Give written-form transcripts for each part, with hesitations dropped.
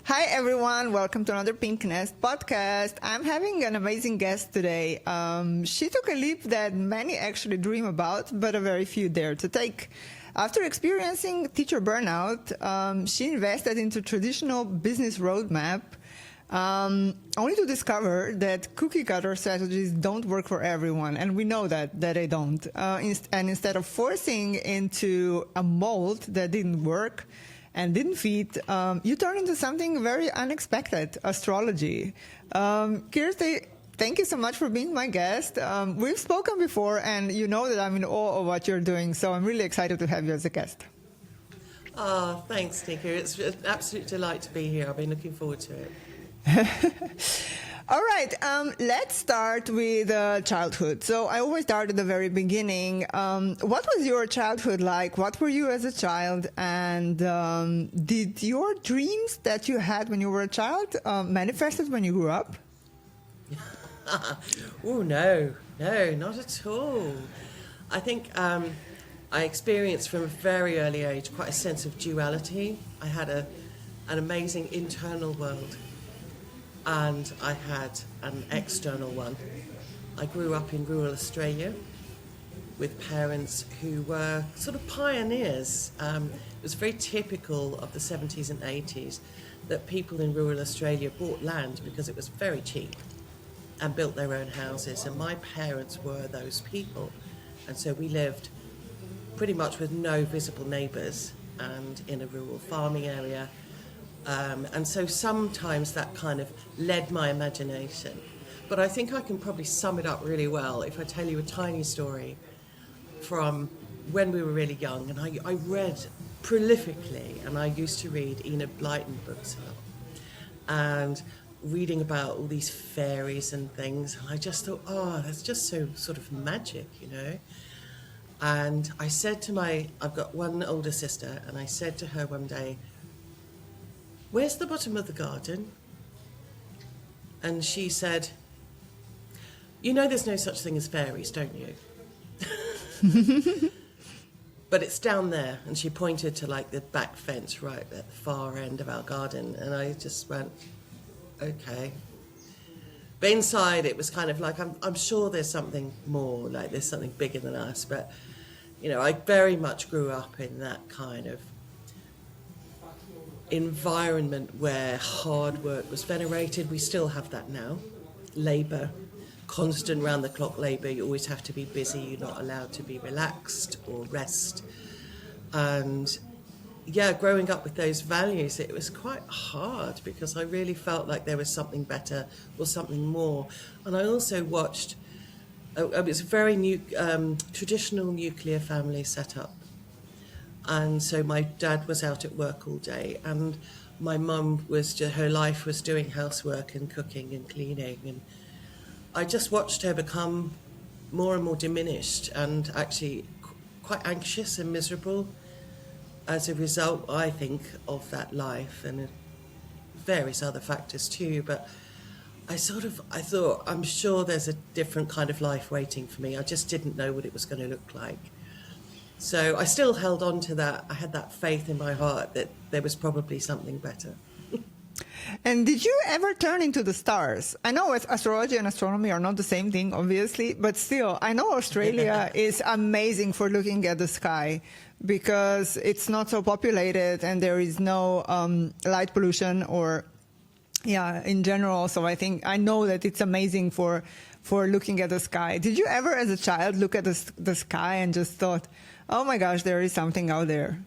Hi, everyone. Welcome to another Pink Nest podcast. I'm having an amazing guest today. She took a leap that many actually dream about, but a very few dare to take. After experiencing teacher burnout, she invested into traditional business roadmap, only to discover that cookie cutter strategies don't work for everyone. And we know that they don't. And instead of forcing into a mold that didn't work, and didn't fit, you turned into something very unexpected, astrology. Kirsty, thank you so much for being my guest. We've spoken before, and you know that I'm in awe of what you're doing, so I'm really excited to have you as a guest. Oh, thanks, Nika. It's an absolute delight to be here. I've been looking forward to it. All right, let's start with childhood. So I always start at the very beginning. What was your childhood like? What were you as a child? And did your dreams that you had when you were a child manifested when you grew up? Oh, no, not at all. I think I experienced from a very early age quite a sense of duality. I had an amazing internal world, and I had an external one. I grew up in rural Australia with parents who were sort of pioneers. It was very typical of the 70s and 80s that people in rural Australia bought land because it was very cheap and built their own houses. And my parents were those people. And so we lived pretty much with no visible neighbours and in a rural farming area. And so sometimes that kind of led my imagination. But I think I can probably sum it up really well if I tell you a tiny story from when we were really young. And I read prolifically, and I used to read Enid Blyton books a lot. And reading about all these fairies and things. And I just thought, oh, that's just so sort of magic, you know. And I said to I've got one older sister, and I said to her one day, "Where's the bottom of the garden?" And she said, "You know there's no such thing as fairies, don't you?" "But it's down there." And she pointed to like the back fence right at the far end of our garden. And I just went, okay. But inside it was kind of like, I'm sure there's something more, like there's something bigger than us. But, you know, I very much grew up in that kind of environment where hard work was venerated. We still have that now. Labour, constant round-the-clock labour. You always have to be busy. You're not allowed to be relaxed or rest. And yeah, growing up with those values, it was quite hard because I really felt like there was something better or something more. And I also watched, it was a very traditional nuclear family set up. And so my dad was out at work all day, and my mum her life was doing housework and cooking and cleaning. And I just watched her become more and more diminished and actually quite anxious and miserable as a result, I think, of that life and various other factors too. But I thought, I'm sure there's a different kind of life waiting for me. I just didn't know what it was going to look like. So I still held on to that. I had that faith in my heart that there was probably something better. And did you ever turn into the stars? I know astrology and astronomy are not the same thing, obviously, but still, I know Australia is amazing for looking at the sky because it's not so populated and there is no light pollution in general. So I know that it's amazing for looking at the sky. Did you ever, as a child, look at the sky and just thought, oh my gosh, there is something out there?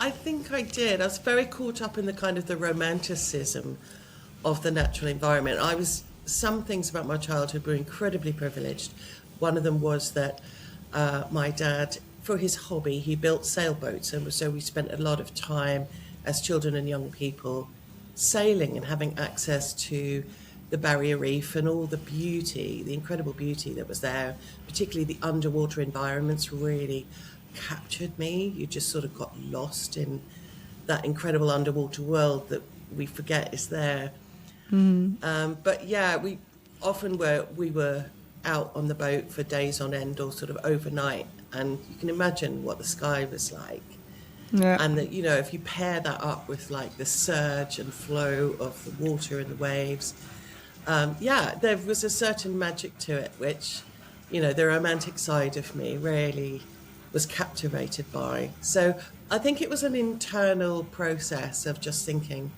I think I did. I was very caught up in the kind of the romanticism of the natural environment. Some things about my childhood were incredibly privileged. One of them was that my dad, for his hobby, he built sailboats, and so we spent a lot of time as children and young people sailing and having access to the Barrier Reef and all the beauty, the incredible beauty that was there, particularly the underwater environments really captured me. You just sort of got lost in that incredible underwater world that we forget is there. Mm-hmm. But yeah, we were out on the boat for days on end or sort of overnight, and you can imagine what the sky was like. Yeah. And that, you know, if you pair that up with like the surge and flow of the water and the waves, there was a certain magic to it, which, you know, the romantic side of me really was captivated by. So I think it was an internal process of just thinking,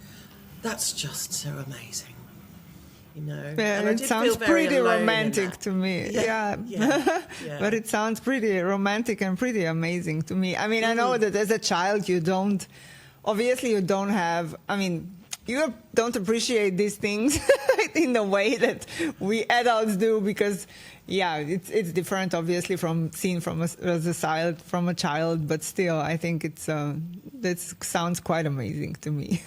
that's just so amazing. You know, Yeah, and I it did sounds feel very pretty alone in romantic that. to me. Yeah. But it sounds pretty romantic and pretty amazing to me. I mean, I know that as a child, you don't have, I mean, you don't appreciate these things in the way that we adults do, because it's different, obviously, from seen from as a child, but still, I think that sounds quite amazing to me.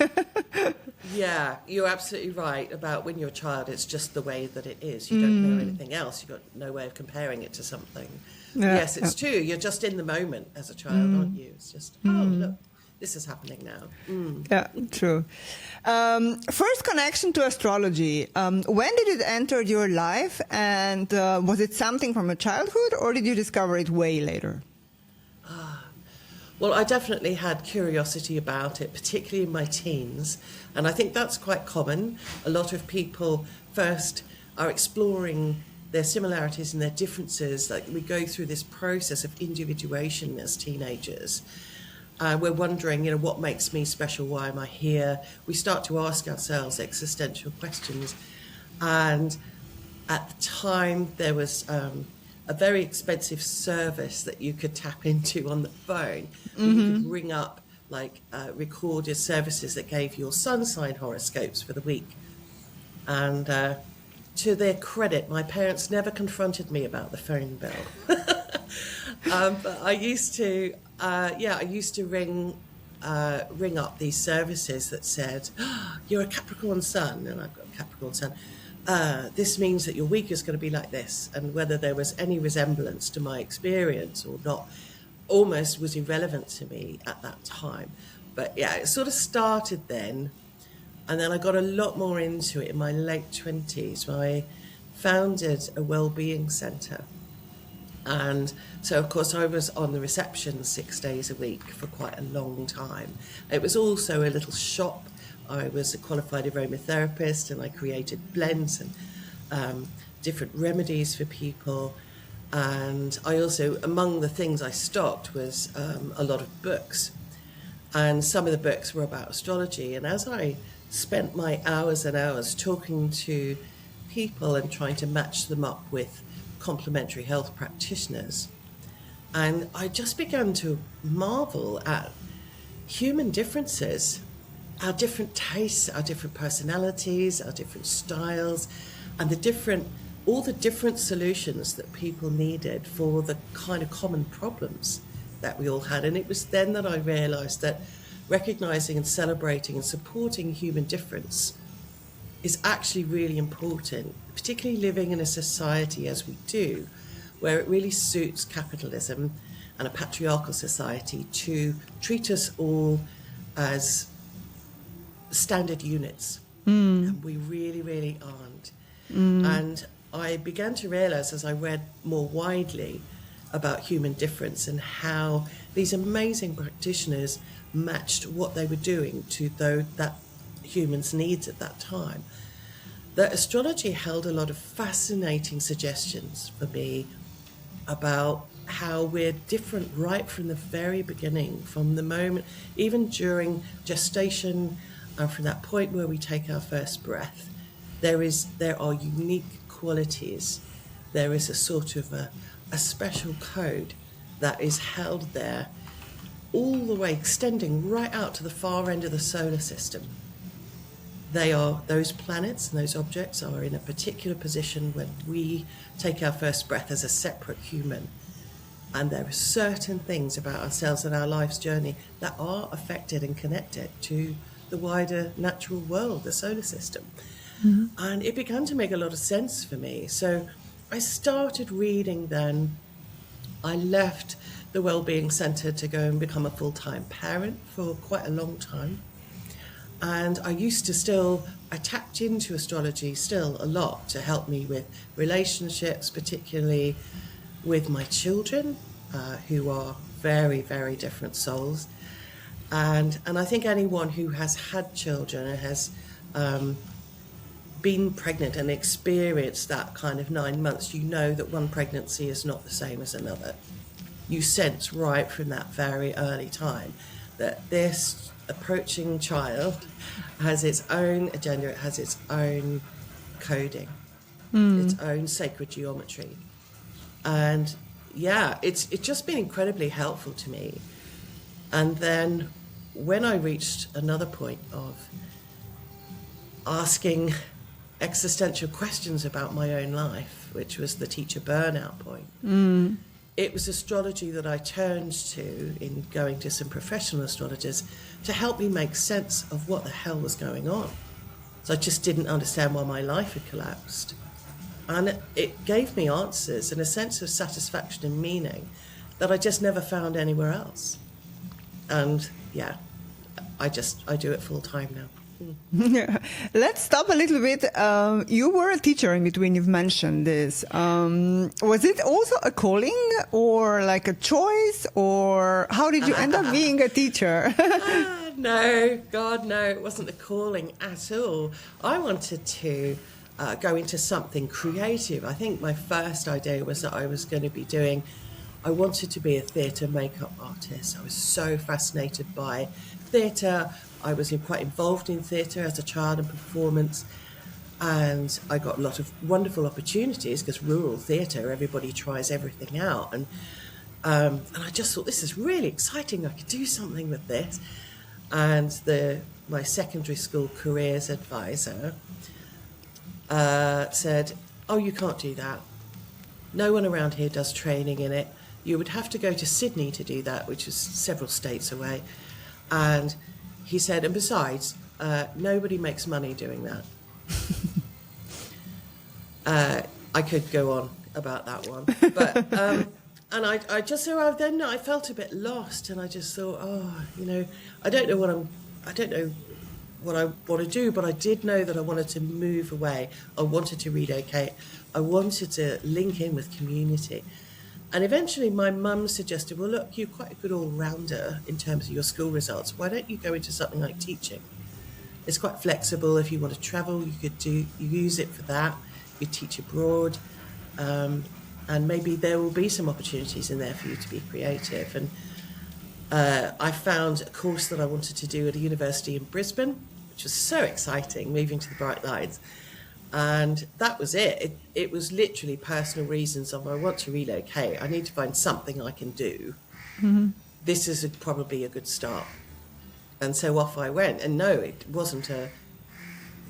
Yeah, you're absolutely right about when you're a child, it's just the way that it is. You don't know anything else. You've got no way of comparing it to something. Yeah. Yes, it's true. You're just in the moment as a child, aren't you? It's just, oh, look, this is happening now. Yeah, true. First connection to astrology. When did it enter your life? And was it something from a childhood, or did you discover it way later? Well, I definitely had curiosity about it, particularly in my teens. And I think that's quite common. A lot of people first are exploring their similarities and their differences. Like, we go through this process of individuation as teenagers. We're wondering, you know, what makes me special? Why am I here? We start to ask ourselves existential questions. And at the time, there was a very expensive service that you could tap into on the phone. You could ring up, like, recorded services that gave your sun sign horoscopes for the week. And to their credit, my parents never confronted me about the phone bill. But I used to, ring up these services that said, oh, you're a Capricorn sun, and I've got a Capricorn sun. This means that your week is going to be like this, and whether there was any resemblance to my experience or not almost was irrelevant to me at that time. But yeah, it sort of started then, and then I got a lot more into it in my late 20s, where I founded a Wellbeing centre. And so, of course, I was on the reception 6 days a week for quite a long time. It was also a little shop. I was a qualified aromatherapist, and I created blends and different remedies for people. And I also, among the things I stocked was a lot of books. And some of the books were about astrology. And as I spent my hours and hours talking to people and trying to match them up with complementary health practitioners, and I just began to marvel at human differences, our different tastes, our different personalities, our different styles, and all the different solutions that people needed for the kind of common problems that we all had. And it was then that I realized that recognizing and celebrating and supporting human difference is actually really important, particularly living in a society as we do, where it really suits capitalism and a patriarchal society to treat us all as standard units. And we really, really aren't. And I began to realize, as I read more widely about human difference and how these amazing practitioners matched what they were doing to that humans' needs at that time, that astrology held a lot of fascinating suggestions for me about how we're different right from the very beginning, from the moment, even during gestation, and from that point where we take our first breath. There are unique qualities. There is a sort of a special code that is held there all the way, extending right out to the far end of the solar system. Those planets and those objects are in a particular position when we take our first breath as a separate human. And there are certain things about ourselves and our life's journey that are affected and connected to the wider natural world, the solar system. And it began to make a lot of sense for me. So I started reading then. I left the Wellbeing Centre to go and become a full-time parent for quite a long time. And I tapped into astrology still a lot to help me with relationships, particularly with my children, who are very, very different souls. And I think anyone who has had children and has been pregnant and experienced that kind of 9 months, you know that one pregnancy is not the same as another. You sense right from that very early time that this approaching child has its own agenda, it has its own coding, its own sacred geometry. And yeah, it's just been incredibly helpful to me. And then when I reached another point of asking existential questions about my own life, which was the teacher burnout point, it was astrology that I turned to in going to some professional astrologers to help me make sense of what the hell was going on. So I just didn't understand why my life had collapsed. And it gave me answers and a sense of satisfaction and meaning that I just never found anywhere else. And yeah, I do it full time now. Let's stop a little bit. You were a teacher in between, you've mentioned this. Was it also a calling or like a choice, or how did you end up being a teacher? No, God, no, it wasn't a calling at all. I wanted to go into something creative. I think my first idea was that I wanted to be a theatre makeup artist. I was so fascinated by theatre. I was quite involved in theatre as a child and performance, and I got a lot of wonderful opportunities because rural theatre, everybody tries everything out, and I just thought, this is really exciting. I could do something with this. And my secondary school careers advisor said, "Oh, you can't do that. No one around here does training in it. You would have to go to Sydney to do that," which is several states away. And he said, "And besides, nobody makes money doing that." I could go on about that one, but and I just then I felt a bit lost, and I just thought, I don't know what I want to do, but I did know that I wanted to move away. I wanted to relocate. I wanted to link in with community. And eventually my mum suggested, well, look, you're quite a good all-rounder in terms of your school results. Why don't you go into something like teaching? It's quite flexible. If you want to travel, you use it for that. You teach abroad. And maybe there will be some opportunities in there for you to be creative. And I found a course that I wanted to do at a university in Brisbane, which was so exciting, moving to the bright lights. And that was it. It was literally personal reasons of, I want to relocate. I need to find something I can do. Mm-hmm. This is probably a good start. And so off I went. And no, it wasn't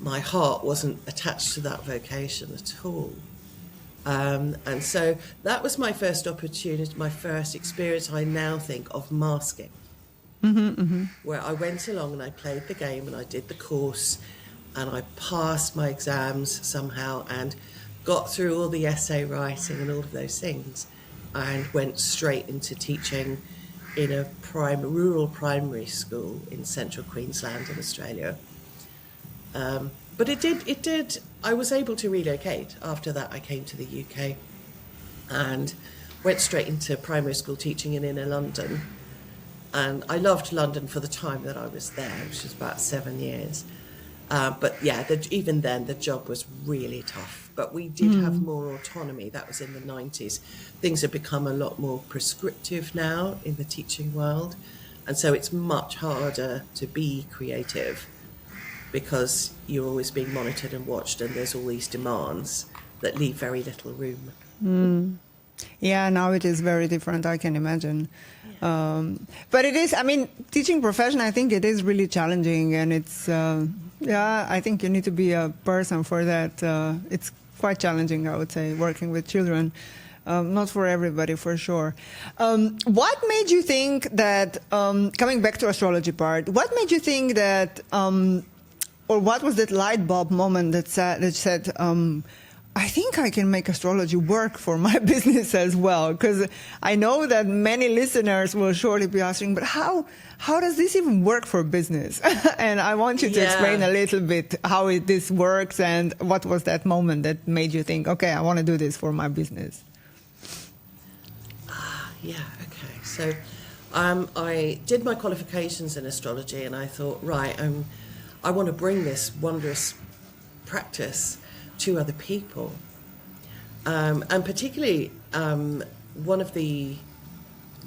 my heart wasn't attached to that vocation at all. And so that was my first opportunity, my first experience, I now think, of masking. Mm-hmm, mm-hmm. Where I went along and I played the game and I did the course and I passed my exams somehow and got through all the essay writing and all of those things and went straight into teaching in a rural primary school in central Queensland in Australia. But it did. I was able to relocate. After that, I came to the UK and went straight into primary school teaching in inner London. And I loved London for the time that I was there, which was about 7 years. But yeah, even then, the job was really tough. But we did have more autonomy. That was in the 90s. Things have become a lot more prescriptive now in the teaching world. And so it's much harder to be creative, because you're always being monitored and watched, and there's all these demands that leave very little room. Mm. Yeah, now it is very different, I can imagine. Yeah. But it is, teaching profession, I think it is really challenging, and it's, I think you need to be a person for that. It's quite challenging, I would say, working with children. Not for everybody, for sure. What made you think that, coming back to astrology part, what made you think that, or what was that light bulb moment that said, I think I can make astrology work for my business as well? Because I know that many listeners will surely be asking, but how does this even work for business? And I want you to explain a little bit how this works, and what was that moment that made you think, okay, I want to do this for my business? Okay. So I did my qualifications in astrology, and I thought, right, I want to bring this wondrous practice to other people. And particularly, one of the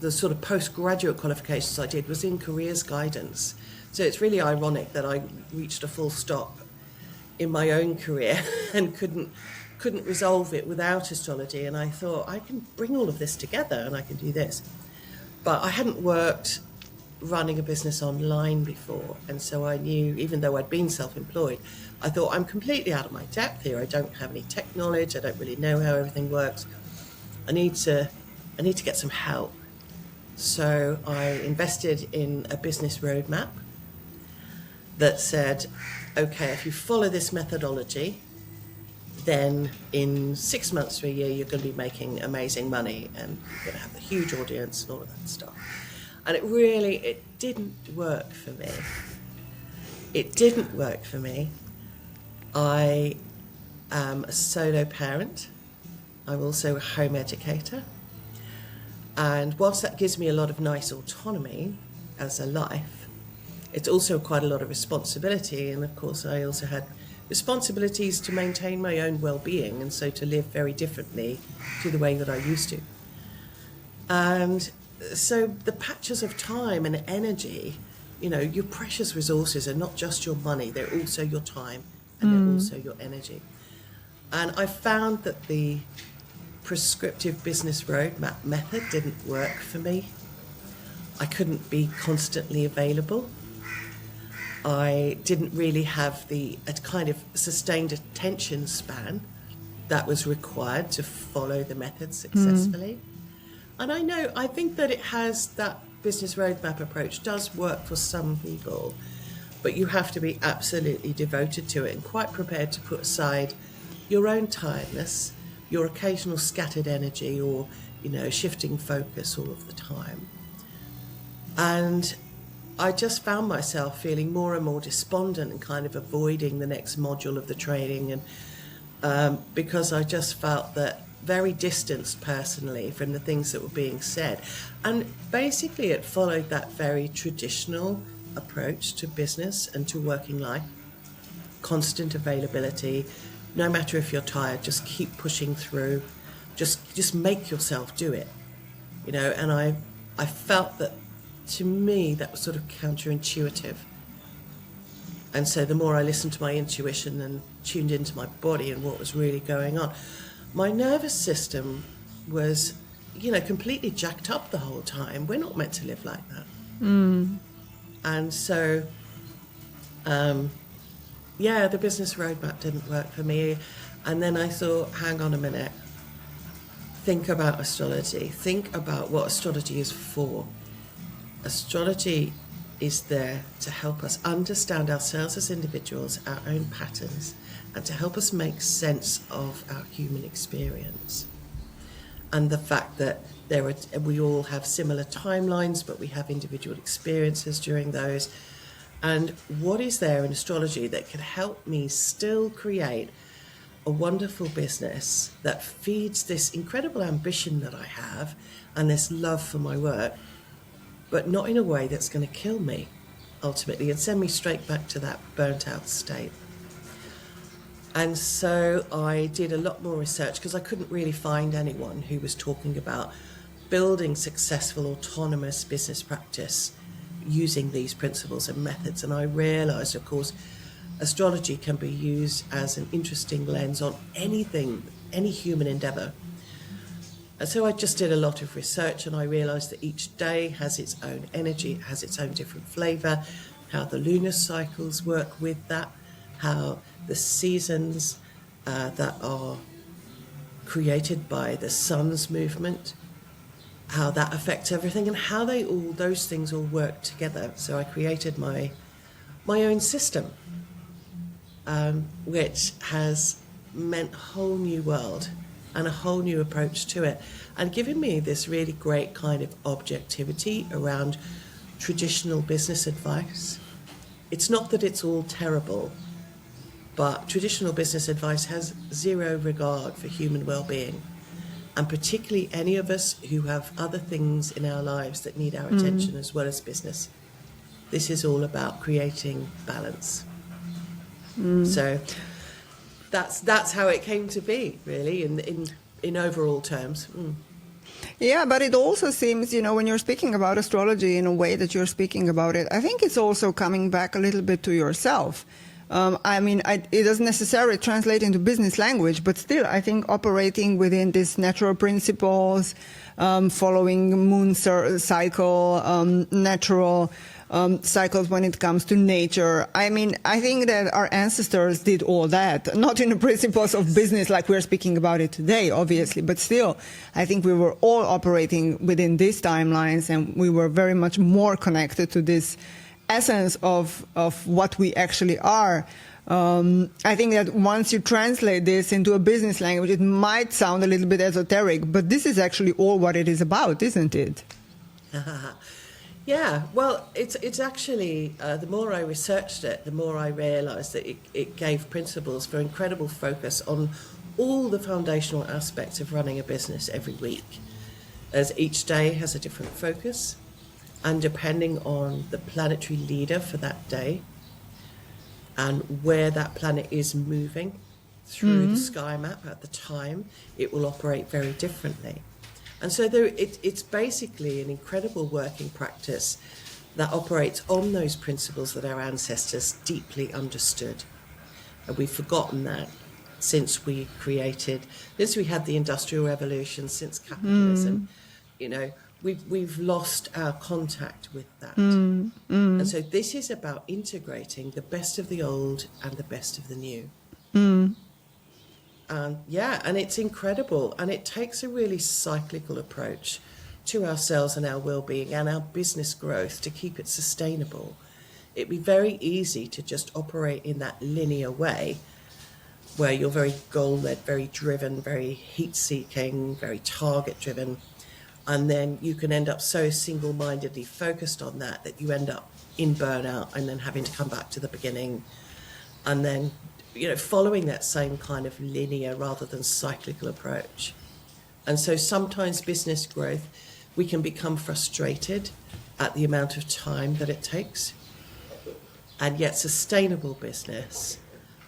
sort of postgraduate qualifications I did was in careers guidance. So it's really ironic that I reached a full stop in my own career and couldn't resolve it without astrology. And I thought, I can bring all of this together and I can do this. But I hadn't worked running a business online before. And so I knew, even though I'd been self-employed, I thought, I'm completely out of my depth here. I don't have any tech knowledge. I don't really know how everything works. I need to get some help. So I invested in a business roadmap that said, okay, if you follow this methodology, then in 6 months to a year, you're going to be making amazing money and you're going to have a huge audience and all of that stuff. And it didn't work for me. It didn't work for me. I am a solo parent. I'm also a home educator. And whilst that gives me a lot of nice autonomy as a life, it's also quite a lot of responsibility. And of course, I also had responsibilities to maintain my own well-being, and so to live very differently to the way that I used to. And so the patches of time and energy, your precious resources are not just your money, they're also your time and they're also your energy. And I found that the prescriptive business roadmap method didn't work for me. I couldn't be constantly available. I didn't really have a kind of sustained attention span that was required to follow the method successfully. And I think that that business roadmap approach does work for some people, but you have to be absolutely devoted to it and quite prepared to put aside your own tiredness, your occasional scattered energy, or, shifting focus all of the time. And I just found myself feeling more and more despondent and kind of avoiding the next module of the training, and because I just felt that very distanced personally from the things that were being said. And basically it followed that very traditional approach to business and to working life. Constant availability, no matter if you're tired, just keep pushing through, just make yourself do it. And I felt that, to me, that was sort of counterintuitive. And so the more I listened to my intuition and tuned into my body and what was really going on, my nervous system was, completely jacked up the whole time. We're not meant to live like that. And so, the business roadmap didn't work for me. And then I thought, hang on a minute. Think about astrology. Think about what astrology is for. Astrology is there to help us understand ourselves as individuals, our own patterns, and to help us make sense of our human experience. And the fact that we all have similar timelines, but we have individual experiences during those. And what is there in astrology that can help me still create a wonderful business that feeds this incredible ambition that I have and this love for my work, but not in a way that's going to kill me, ultimately, and send me straight back to that burnt-out state. And so I did a lot more research because I couldn't really find anyone who was talking about building successful autonomous business practice using these principles and methods. And I realised, of course, astrology can be used as an interesting lens on anything, any human endeavour. And so I just did a lot of research, and I realised that each day has its own energy, it has its own different flavour, how the lunar cycles work with that, how the seasons that are created by the sun's movement, how that affects everything, and how those things all work together. So I created my own system, which has meant a whole new world and a whole new approach to it, and given me this really great kind of objectivity around traditional business advice. It's not that it's all terrible, but traditional business advice has zero regard for human well-being and particularly any of us who have other things in our lives that need our attention as well as business. This is all about creating balance. So that's how it came to be, really, in overall terms. Yeah, but it also seems, when you're speaking about astrology in a way that you're speaking about it, I think it's also coming back a little bit to yourself. It doesn't necessarily translate into business language, but still, I think operating within these natural principles, following moon cycle, natural cycles when it comes to nature. I think that our ancestors did all that, not in the principles of business like we're speaking about it today, obviously, but still, I think we were all operating within these timelines, and we were very much more connected to this essence of what we actually are. I think that once you translate this into a business language, it might sound a little bit esoteric, but this is actually all what it is about, isn't it? Yeah, well, it's actually, the more I researched it, the more I realised that it gave principles for incredible focus on all the foundational aspects of running a business every week, as each day has a different focus, and depending on the planetary leader for that day and where that planet is moving through the sky map at the time, it will operate very differently. And so it's basically an incredible working practice that operates on those principles that our ancestors deeply understood. And we've forgotten that since we had the Industrial Revolution, since capitalism, we've lost our contact with that. And so this is about integrating the best of the old and the best of the new. And it's incredible, and it takes a really cyclical approach to ourselves and our well-being and our business growth to keep it sustainable. It'd be very easy to just operate in that linear way where you're very goal-led, very driven, very heat-seeking, very target-driven, and then you can end up so single-mindedly focused on that you end up in burnout and then having to come back to the beginning, and then following that same kind of linear rather than cyclical approach. And so sometimes business growth, we can become frustrated at the amount of time that it takes. And yet sustainable business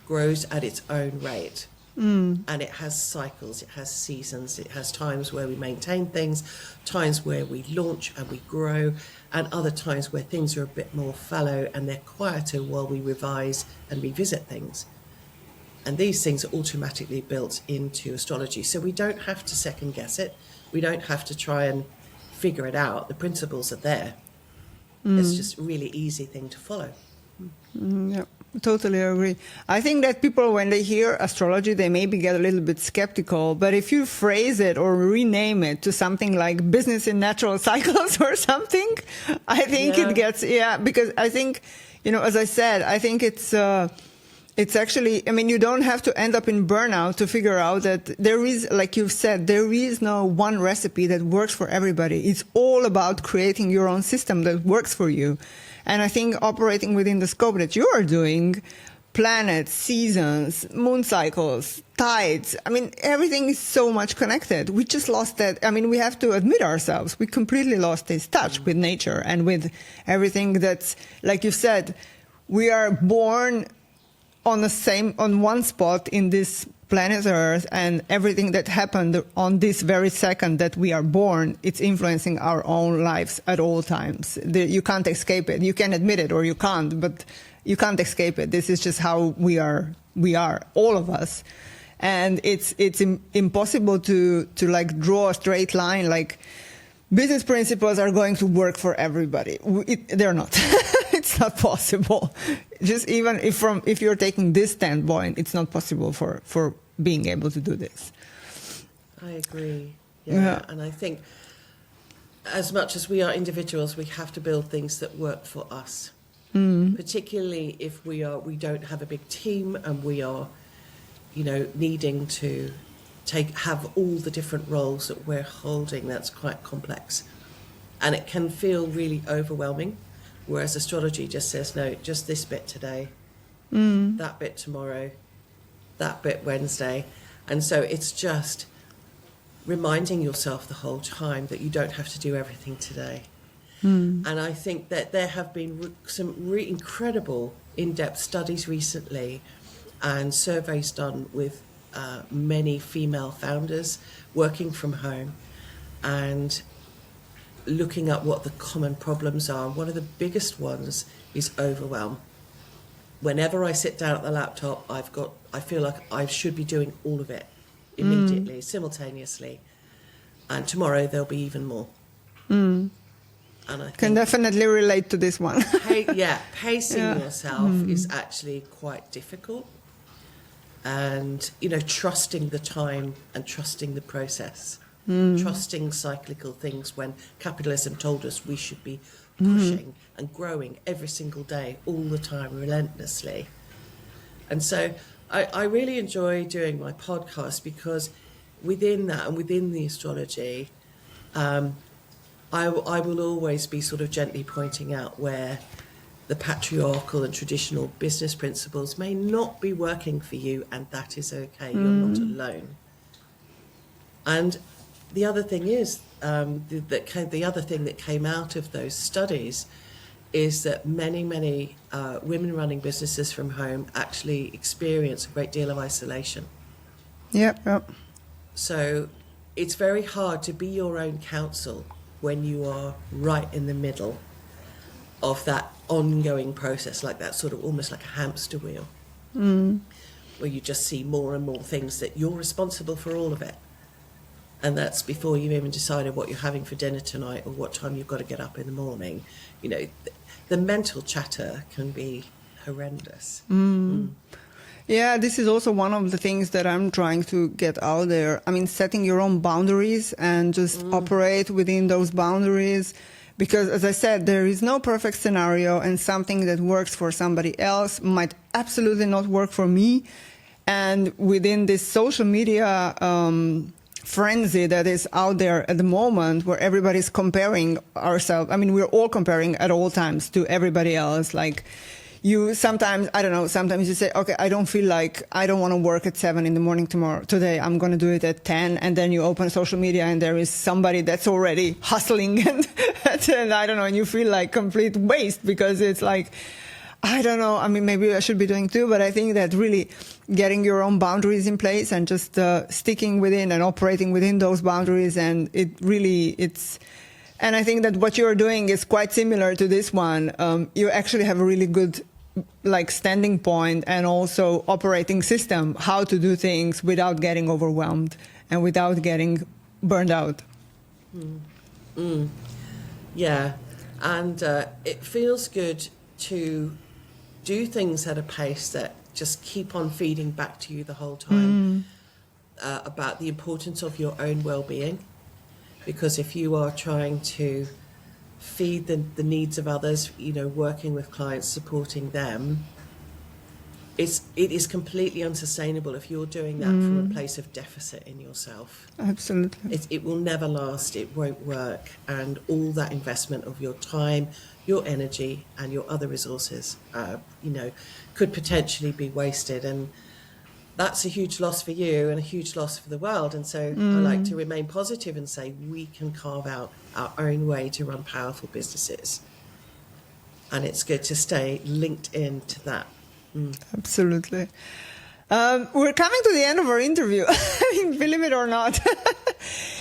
grows at its own rate. And it has cycles, it has seasons, it has times where we maintain things, times where we launch and we grow, and other times where things are a bit more fallow and they're quieter while we revise and revisit things. And these things are automatically built into astrology. So we don't have to second guess it. We don't have to try and figure it out. The principles are there. It's just a really easy thing to follow. Yeah, totally agree. I think that people, when they hear astrology, they maybe get a little bit skeptical. But if you phrase it or rename it to something like business in natural cycles or something, I think it gets, because I think, as I said, I think it's actually, you don't have to end up in burnout to figure out that there is, like you've said, there is no one recipe that works for everybody. It's all about creating your own system that works for you. And I think operating within the scope that you are doing, planets, seasons, moon cycles, tides, everything is so much connected. We just lost that. We have to admit ourselves. We completely lost this touch with nature and with everything that's, like you said, we are born on one spot in this planet Earth, and everything that happened on this very second that we are born, it's influencing our own lives at all times. You can't escape it. You can admit it or you can't, but you can't escape it. This is just how we are, all of us. And it's impossible to draw a straight line, like business principles are going to work for everybody. They're not. It's not possible. Just even if you're taking this standpoint, it's not possible for being able to do this. I agree. Yeah. And I think as much as we are individuals, we have to build things that work for us. Particularly if we don't have a big team and we are, needing to have all the different roles that we're holding. That's quite complex. And it can feel really overwhelming. Whereas astrology just says, no, just this bit today, that bit tomorrow, that bit Wednesday. And so it's just reminding yourself the whole time that you don't have to do everything today. And I think that there have been some incredible in-depth studies recently and surveys done with many female founders working from home and looking at what the common problems are. One of the biggest ones is overwhelm. Whenever I sit down at the laptop, I feel like I should be doing all of it immediately, simultaneously. And tomorrow there'll be even more. And I think Can definitely relate to this one. pacing yourself is actually quite difficult. And, trusting the time and trusting the process. Trusting cyclical things when capitalism told us we should be pushing and growing every single day, all the time, relentlessly. And so I really enjoy doing my podcast because within that and within the astrology, I will always be sort of gently pointing out where the patriarchal and traditional business principles may not be working for you, and that is okay. You're not alone. And the other thing is, the other thing that came out of those studies is that many women running businesses from home actually experience a great deal of isolation. Yep. So it's very hard to be your own counsel when you are right in the middle of that ongoing process, like that sort of almost like a hamster wheel, where you just see more and more things that you're responsible for all of it. And that's before you've even decided what you're having for dinner tonight or what time you've got to get up in the morning. The mental chatter can be horrendous. Yeah, this is also one of the things that I'm trying to get out there. I mean, setting your own boundaries and just operate within those boundaries. Because as I said, there is no perfect scenario, and something that works for somebody else might absolutely not work for me. And within this social media frenzy that is out there at the moment, where everybody's comparing ourselves. I mean, we're all comparing at all times to everybody else. Like sometimes you say, okay, I don't want to work at 7 a.m. today. I'm going to do it at 10. And then you open social media and there is somebody that's already hustling and I don't know, and you feel like complete waste because it's like, I don't know. I mean, maybe I should be doing too, but I think that really getting your own boundaries in place and just sticking within and operating within those boundaries. And and I think that what you're doing is quite similar to this one. You actually have a really good standing point and also operating system, how to do things without getting overwhelmed and without getting burned out. Yeah. And it feels good to do things at a pace that just keep on feeding back to you the whole time about the importance of your own well-being. Because if you are trying to feed the needs of others, working with clients, supporting them, it is completely unsustainable if you're doing that from a place of deficit in yourself. Absolutely. It will never last. It won't work. And all that investment of your time, your energy, and your other resources, could potentially be wasted. And that's a huge loss for you and a huge loss for the world. And so I like to remain positive and say we can carve out our own way to run powerful businesses. And it's good to stay linked in to that. Absolutely. We're coming to the end of our interview, believe it or not.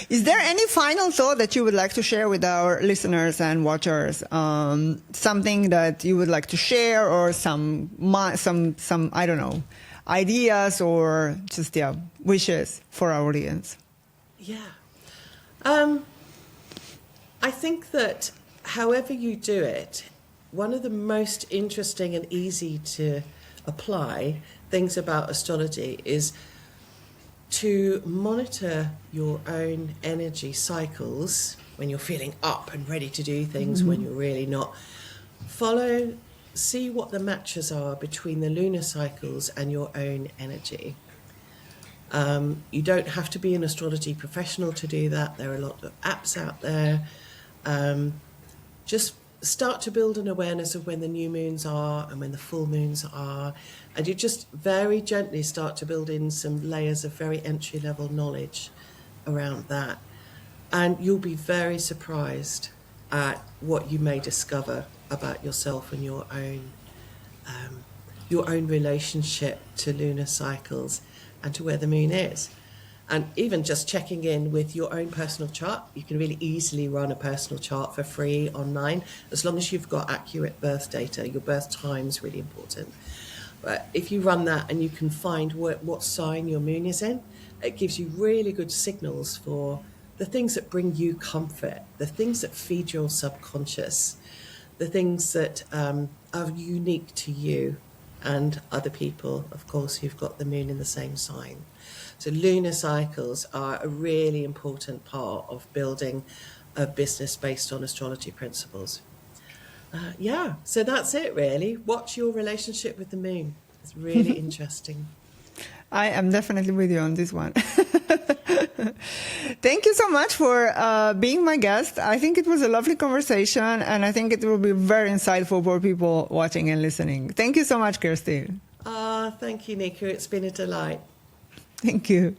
Is there any final thought that you would like to share with our listeners and watchers? Something that you would like to share, or some I don't know, ideas, or just wishes for our audience? Yeah. I think that however you do it, one of the most interesting and easy to apply things about astrology is to monitor your own energy cycles when you're feeling up and ready to do things, when you're really not. See what the matches are between the lunar cycles and your own energy. You don't have to be an astrology professional to do that. There are a lot of apps out there. Just start to build an awareness of when the new moons are and when the full moons are, and you just very gently start to build in some layers of very entry-level knowledge around that. And you'll be very surprised at what you may discover about yourself and your own relationship to lunar cycles and to where the moon is. And even just checking in with your own personal chart, you can really easily run a personal chart for free online, as long as you've got accurate birth data. Your birth time is really important. But if you run that and you can find what sign your moon is in, it gives you really good signals for the things that bring you comfort, the things that feed your subconscious, the things that are unique to you and other people, of course, who've got the moon in the same sign. So lunar cycles are a really important part of building a business based on astrology principles. So that's it really. Watch your relationship with the moon. It's really interesting. I am definitely with you on this one. Thank you so much for being my guest. I think it was a lovely conversation, and I think it will be very insightful for people watching and listening. Thank you so much, Kirsty. Thank you, Nika. It's been a delight. Thank you.